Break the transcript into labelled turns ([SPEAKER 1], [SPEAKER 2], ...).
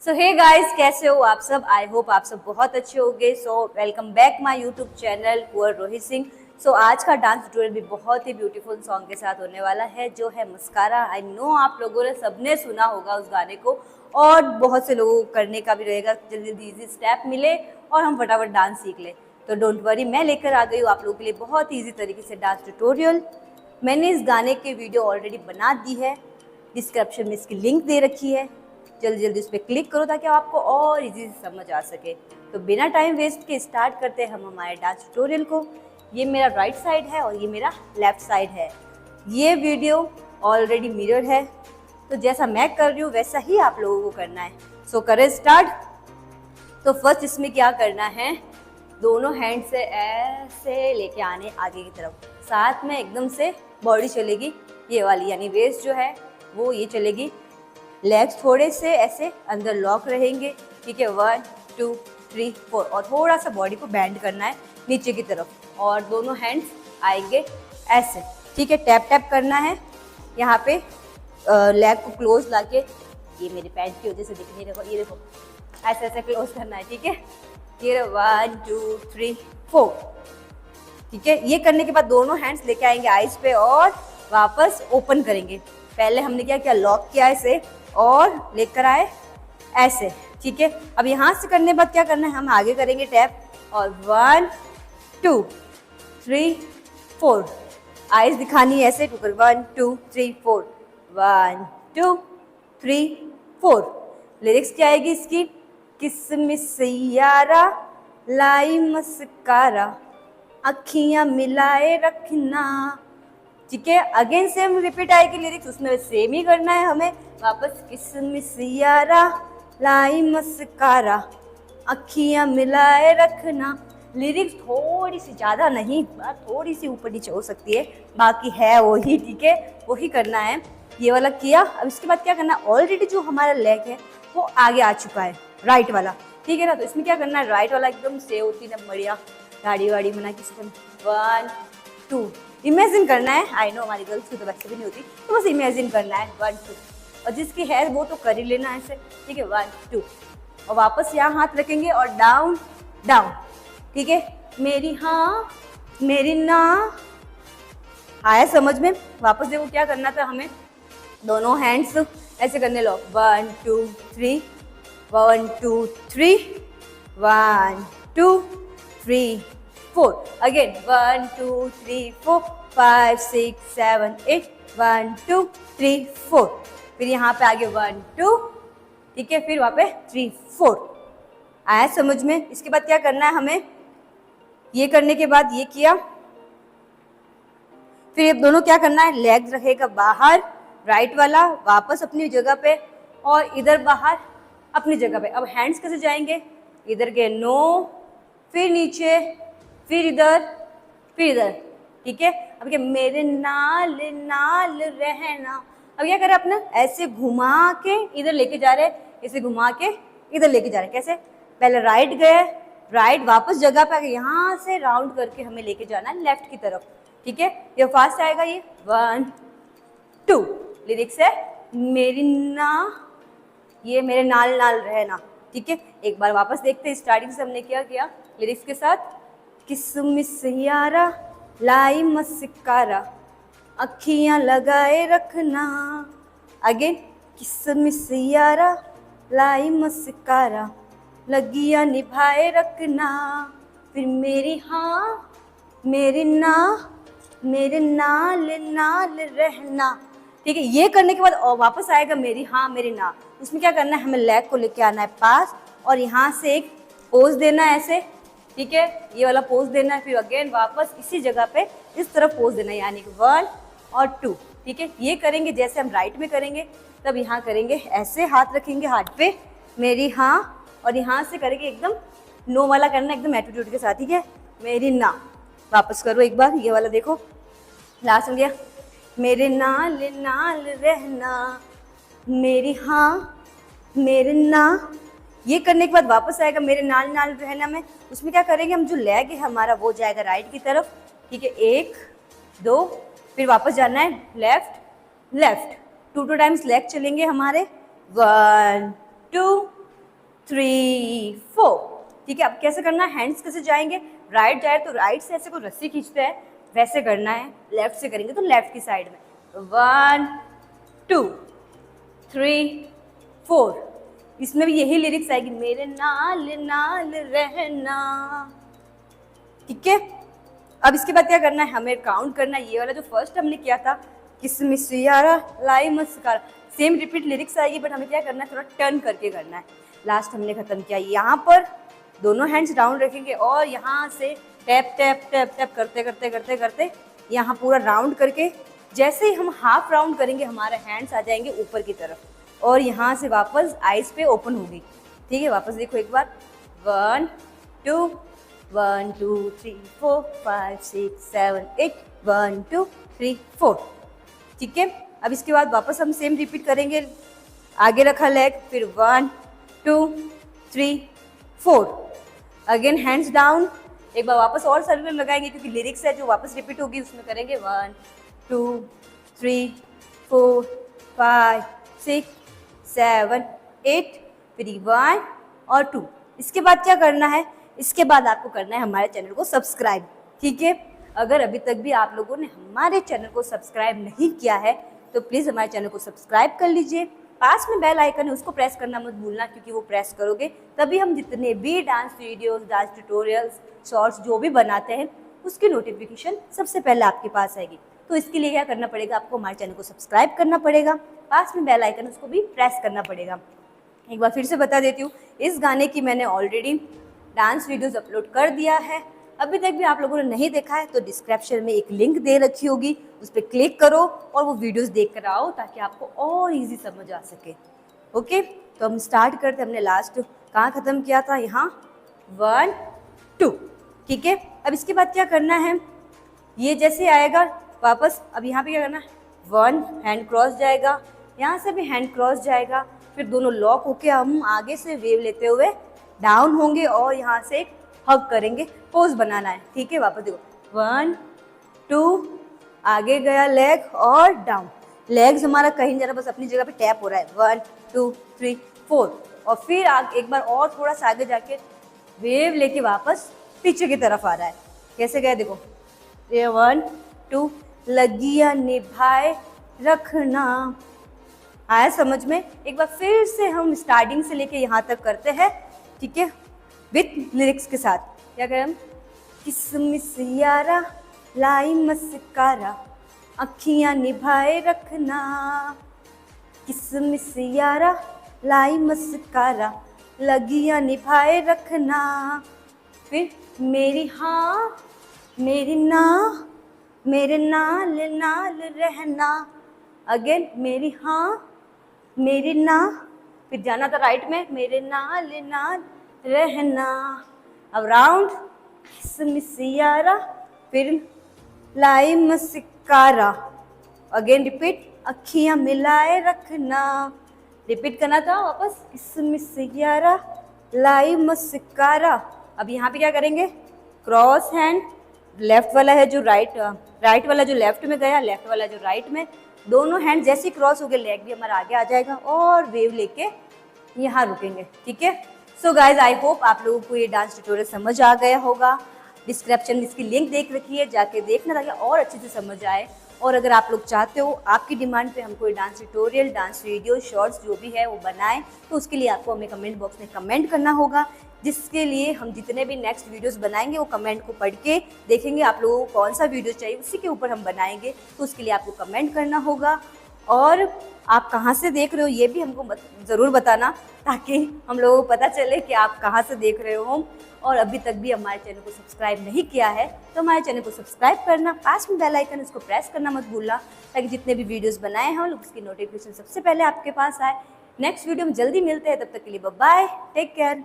[SPEAKER 1] सो hey guys, कैसे हो आप सब। आई होप आप सब बहुत अच्छे होंगे। So welcome back my YouTube channel Kunwar Rohit Singh. So आज का डांस ट्यूटोरियल भी बहुत ही ब्यूटीफुल सॉन्ग के साथ होने वाला है, जो है मस्कारा। आई नो आप लोगों ने सबने सुना होगा उस गाने को, और बहुत से लोगों को करने का भी रहेगा। जल्दी जल्दी इजी स्टेप मिले और हम फटाफट डांस सीख ले। तो डोंट वरी, मैं लेकर आ गई हूँ आप लोगों के लिए बहुत ही ईजी तरीके से डांस ट्यूटोरियल। मैंने इस गाने की वीडियो ऑलरेडी बना दी है, डिस्क्रिप्शन में इसकी लिंक दे रखी है। जल्दी जल्दी उस पर क्लिक करो ताकि आपको और इजी से समझ आ सके। तो बिना टाइम वेस्ट के स्टार्ट करते हैं हम हमारे डांस ट्यूटोरियल को। ये मेरा राइट साइड है और ये मेरा लेफ्ट साइड है। ये वीडियो ऑलरेडी मिरर है, तो जैसा मैं कर रही हूँ वैसा ही आप लोगों को करना है। सो करें स्टार्ट। तो फर्स्ट इसमें क्या करना है, दोनों हैंड से ऐसे लेके आने आगे की तरफ, साथ में एकदम से बॉडी चलेगी ये वाली, यानी वेस्ट जो है वो ये चलेगी। लेग्स थोड़े से ऐसे अंदर लॉक रहेंगे, ठीक है। 1 2 3 4, और थोड़ा सा बॉडी को बैंड करना है नीचे की तरफ, और दोनों हैंड्स आएंगे ऐसे, ठीक है। टैप टैप करना है यहाँ पे, लेग को क्लोज लाके, ये मेरे पैंट की वजह से दिख नहीं रहा, ये देखो ऐसे ऐसे क्लोज करना है, ठीक है। ये 1 2 3 4, ठीक है। ये करने के बाद दोनों हैंड्स लेके आएंगे आईज पे और वापस ओपन करेंगे। पहले हमने क्या किया, लॉक किया ऐसे और लेकर आए ऐसे, ठीक है। अब यहाँ से करने के बाद क्या करना है, हम आगे करेंगे टैप, और 1 2 3 4, आईज दिखानी है ऐसे, 1 2 3 4, 1 2 3 4। लिरिक्स क्या आएगी इसकी, किसमिस यारा लाई मस्कारा, अखियां मिलाए रखना, ठीक है। अगेन सेम रिपीट आएगी लिरिक्स, उसमें सेम ही करना है हमें वापस। किसमिस यारा लाई मस्कारा, अखियां मिलाए रखना। लिरिक्स थोड़ी सी ज़्यादा नहीं, थोड़ी सी ऊपर नीचे हो सकती है, बाकी है वही, ठीक है, वही करना है। ये वाला किया। अब इसके बाद क्या करना है, ऑलरेडी जो हमारा लेग है वो आगे आ चुका है, राइट वाला, ठीक है ना। तो इसमें क्या करना है, राइट वाला एकदम से होती ना बढ़िया गाड़ी वाड़ी बना किसी को 1 2 इमेजिन करना है। आई नो हमारी गर्ल्स की तो वैसे भी नहीं होती, तो बस इमेजिन करना है 1 2, और जिसकी है वो तो कर ही लेना है ऐसे, ठीक है। 1 2, और वापस यहाँ हाथ रखेंगे और डाउन डाउन, ठीक है। मेरी हाँ मेरी ना, आया समझ में। वापस देखो क्या करना था हमें, दोनों हैंड्स ऐसे करने लो, 1 2 3, 1 2 3, 1 2 3 4, अगेन 1 2 3 4 5 6 7 8, 1 2 3 4, फिर यहाँ पे आगे 1 2, ठीक है, फिर वहाँ पे 3 4। आया समझ में। इसके बाद क्या करना है हमें, ये करने के बाद ये किया, फिर ये दोनों क्या करना है, लेग रहेगा बाहर राइट वाला, वापस अपनी जगह पे, और इधर बाहर अपनी जगह पे। अब हैंड्स कैसे जाएंगे, इधर के नो, फिर नीचे, फिर इधर, फिर इधर, ठीक है। अब क्या, मेरे नाल नाल रहना। अब क्या करें अपना, ऐसे घुमा के इधर लेके जा रहे हैं, इसे घुमा के इधर लेके जा रहे हैं। कैसे, पहले राइट गए, राइट वापस जगह पे आ गए, यहाँ से राउंड करके हमें लेके जाना है लेफ्ट की तरफ, ठीक है। ये फास्ट आएगा, ये 1 2। लिरिक्स है मेरी ना, ये मेरे नाल नाल रहना, ठीक है। एक बार वापस देखते हैं, स्टार्टिंग से हमने क्या किया लिरिक्स के साथ। किसमिस यारा लाई मस्कारा, अखियां लगाए रखना। अगेन, किसमिस यारा लाई मस्कारा, लगियां निभाए रखना। फिर मेरी हाँ मेरी ना, मेरे नाल नाल रहना, ठीक है। ये करने के बाद और वापस आएगा मेरी हाँ मेरी ना। उसमें क्या करना है, हमें लेग को लेके आना है पास, और यहाँ से एक पोज देना है ऐसे, ठीक है, ये वाला पोज देना है। फिर अगेन वापस इसी जगह पे इस तरफ पोज देना है, यानी कि 1 और 2, ठीक है। ये करेंगे जैसे हम राइट में करेंगे, तब यहाँ करेंगे ऐसे, हाथ रखेंगे हाथ पे मेरी हाँ, और यहाँ से करेंगे एकदम नो वाला करना, एकदम एटीट्यूड के साथ, ठीक है। मेरी ना, वापस करो एक बार, ये वाला देखो, लास्ट हो गया, मेरे नाल नाल रहना, मेरी हाँ मेरे ना। ये करने के बाद वापस आएगा मेरे नाल नाल रहना में। उसमें क्या करेंगे, हम जो लेग है हमारा वो जाएगा राइट की तरफ, ठीक है। 1 2, फिर वापस जाना है लेफ्ट लेफ्ट, 2 टाइम्स लेग चलेंगे हमारे, 1 2 3 4। ठीक है, अब कैसे करना है, हैंड्स कैसे जाएंगे, राइट जाए तो राइट से ऐसे कोई रस्सी खींचते हैं वैसे करना है, लेफ्ट से करेंगे तो लेफ्ट की साइड में। 1 2 3 4। इसमें भी यही लिरिक्स आएगी, मेरे नाल नाल रहना। ठीक है, अब इसके बाद क्या करना है, हमें काउंट करना है। ये वाला जो फर्स्ट हमने किया था, किसमिस यारा लाई मस्कारा, सेम रिपीट लिरिक्स आएगी, बट हमें क्या करना है, थोड़ा टर्न करके करना है। लास्ट हमने खत्म किया, यहाँ पर दोनों हैंड्स डाउन रखेंगे और यहाँ से टैप टैप टैप टैप करते करते करते करते यहाँ पूरा राउंड करके, जैसे ही हम हाफ राउंड करेंगे हमारे हैंड्स आ जाएंगे ऊपर की तरफ और यहाँ से वापस आइज पे ओपन होगी। ठीक है, वापस देखो एक बार, 1 2 1 2 3 4 5 6 7 8 1 2 3 4। ठीक है, अब इसके बाद वापस हम सेम रिपीट करेंगे, आगे रखा लेग, फिर 1 2 3 4, अगेन हैंड्स डाउन। एक बार वापस और सर्कल लगाएंगे क्योंकि लिरिक्स है जो वापस रिपीट होगी, उसमें करेंगे 1 2 3 4 5 6 7 8, फिर 1 और 2। इसके बाद क्या करना है, इसके बाद आपको करना है हमारे चैनल को सब्सक्राइब। ठीक है, अगर अभी तक भी आप लोगों ने हमारे चैनल को सब्सक्राइब नहीं किया है तो प्लीज़ हमारे चैनल को सब्सक्राइब कर लीजिए। पास में बेल आइकन है, उसको प्रेस करना मत भूलना, क्योंकि वो प्रेस करोगे तभी हम जितने भी dance videos, dance tutorials, shorts जो भी बनाते हैं उसकी नोटिफिकेशन सबसे पहले आपके पास आएगी। तो इसके लिए क्या करना पड़ेगा, आपको हमारे चैनल को सब्सक्राइब करना पड़ेगा, पास में बेल आइकन उसको भी प्रेस करना पड़ेगा। एक बार फिर से बता देती हूँ, इस गाने की मैंने ऑलरेडी डांस वीडियोस अपलोड कर दिया है, अभी तक भी आप लोगों ने नहीं देखा है तो डिस्क्रिप्शन में एक लिंक दे रखी होगी, उस पर क्लिक करो और वो वीडियोस देख कर आओ ताकि आपको और इजी समझ आ सके। ओके, तो हम स्टार्ट करते, हमने लास्ट कहाँ ख़त्म किया था, यहाँ 1 2। ठीक है, अब इसके बाद क्या करना है, ये जैसे आएगा वापस, अब यहाँ पे क्या करना है, 1 हैंड क्रॉस जाएगा, यहाँ से भी हैंड क्रॉस जाएगा, फिर दोनों लॉक होके हम आगे से वेव लेते हुए डाउन होंगे और यहाँ से एक हग करेंगे, पोज बनाना है। ठीक है, वापस देखो 1 2, आगे गया लेग और डाउन, लेग्स हमारा कहीं जरा बस अपनी जगह पे टैप हो रहा है, 1 2 3 4, और फिर एक बार और थोड़ा सा आगे जाके वेव लेके वापस पीछे की तरफ आ रहा है। कैसे गया देखो, ये 1 2, लगिया निभाए रखना, आया समझ में। एक बार फिर से हम स्टार्टिंग से लेके यहाँ तक करते हैं। ठीक है, विथ लिरिक्स के साथ क्या करें हम, किसमिस यारा लाई मस्कारा, अखियां निभाए रखना, किसमिस यारा लाई मस्कारा, लगियां निभाए रखना, फिर मेरी हाँ मेरी ना, मेरे नाल नाल रहना, अगेन मेरी हाँ मेरी ना, फिर जाना था राइट में, मेरे नाल नाल रहना, अब राउंड किसमिस यारा, फिर लाई मस्कारा, अगेन रिपीट, अखियां मिलाए रखना, रिपीट करना था वापस, किसमिस यारा लाई मस्कारा। अब यहाँ पे क्या करेंगे, क्रॉस हैंड, लेफ्ट वाला है जो राइट वाला जो लेफ्ट में गया, लेफ्ट वाला जो राइट में, दोनों हैंड जैसे क्रॉस हो गए लेग भी हमारा आगे आ जाएगा और वेव लेके यहाँ रुकेंगे। ठीक है, सो गाइज आई होप आप लोगों को ये डांस ट्यूटोरियल समझ आ गया होगा। डिस्क्रिप्शन में इसकी लिंक देख रखी है, जाके देखना ताकि और अच्छे से समझ आए। और अगर आप लोग चाहते हो आपकी डिमांड पे हम कोई dance tutorial, dance video, shorts जो भी है वो बनाएं, तो उसके लिए आपको हमें कमेंट बॉक्स में कमेंट करना होगा, जिसके लिए हम जितने भी नेक्स्ट वीडियोस बनाएंगे वो कमेंट को पढ़ के देखेंगे आप लोगों को कौन सा वीडियो चाहिए, उसी के ऊपर हम बनाएंगे। तो उसके लिए आपको कमेंट करना होगा और आप कहाँ से देख रहे हो ये भी हमको ज़रूर बताना, ताकि हम लोगों को पता चले कि आप कहाँ से देख रहे हो। और अभी तक भी हमारे चैनल को सब्सक्राइब नहीं किया है तो हमारे चैनल को सब्सक्राइब करना, पास में बेल आइकन उसको प्रेस करना मत भूलना, ताकि जितने भी वीडियोस बनाए हैं उसकी नोटिफिकेशन सबसे पहले आपके पास आए। नेक्स्ट वीडियो में जल्दी मिलते हैं, तब तक के लिए बाय बाय, टेक केयर।